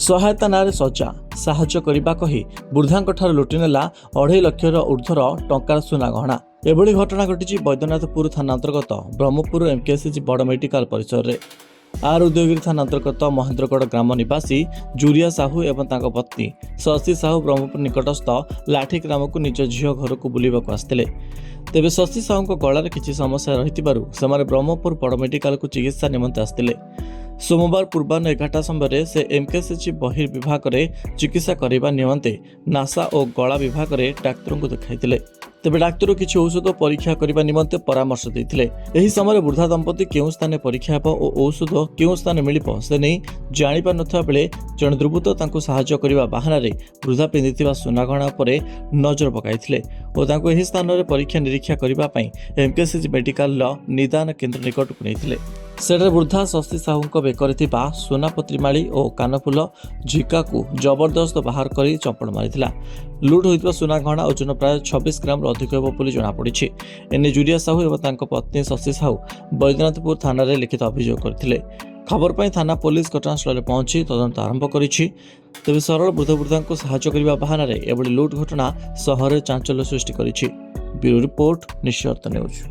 ସହାୟତା ନାଁରେ ସଜା ସାହାଯ୍ୟ କରିବା କହି ବୃଦ୍ଧାଙ୍କଠାରୁ ଲୁଟିନେଲା 2.5 ଲକ୍ଷର ଊର୍ଦ୍ଧ୍ୱର ଟଙ୍କାର ସୁନା ଗହଣା। ଏଭଳି ଘଟଣା ଘଟିଛି ବୈଦ୍ୟନାଥପୁର ଥାନା ଅନ୍ତର୍ଗତ ବ୍ରହ୍ମପୁର ଏମ୍କେସିଜି ବଡ଼ ମେଡିକାଲ ପରିସରରେ। आर उदयगिरी थाना अंतर्गत महेन्द्रगढ़ ग्राम निवासी जुरिया साहू एवं तांको पत्नी शशि साहू ब्रह्मपुर निकटस्थ लाठी ग्राम को निज झील घर को बुलवाक आसते। तेबे शशि साहू गलार किसी समस्या रही ब्रह्मपुर बड़ मेडिकल को चिकित्सा निमंते आसते। सोमवार पूर्वाह्न 11टा समय से एमकेसीजी बहिर्विभाग में चिकित्सा करने निमंते नासा और गला विभाग में डाक्तर को देखाई। तेबे डाक्तर किसी औषध परीक्षा करने निमंते परामर्श देते। एही समय वृद्धा दंपति केउं स्थान परीक्षा हेब और औषध केउं स्थान मिलिब से नहीं जानि पार नथिबा बेले जଣେ दुर्बृत्त तांको सहाय्य करने बहाना वृद्धा पिंधिथिबा सुना गहना पर नजर पकाइथिले और तांको एही स्थान में परीक्षा निरीक्षा करने एमकेसीजी मेडिकल निदान केन्द्र निकट को नहीं। सेठे वृद्धा शशि साहू बेकरे थिबा सोनापत्री माली और कानफुल झिका को जबरदस्त बाहर कर चंपड़ मारिथिला। लुट होइतबा सुना गहना ओजन प्राय 26 ग्राम अधिक हेब बोली जଣାपड़ी। एने जुरिया साहू और तांको पत्नी शशि साहू बैद्यनाथपुर थाना रे लिखित अभियोग करथिले। खबर पाई थाना पुलिस घटनास्थल पहुंची तदंत आरंभ करिछि। तेबे सरल वृद्धा को सहायता करने बहाना एभली लुट घटना सहर चांचल्य सृष्टि करिछि। ब्यूरो रिपोर्ट निश्चय न्यूज।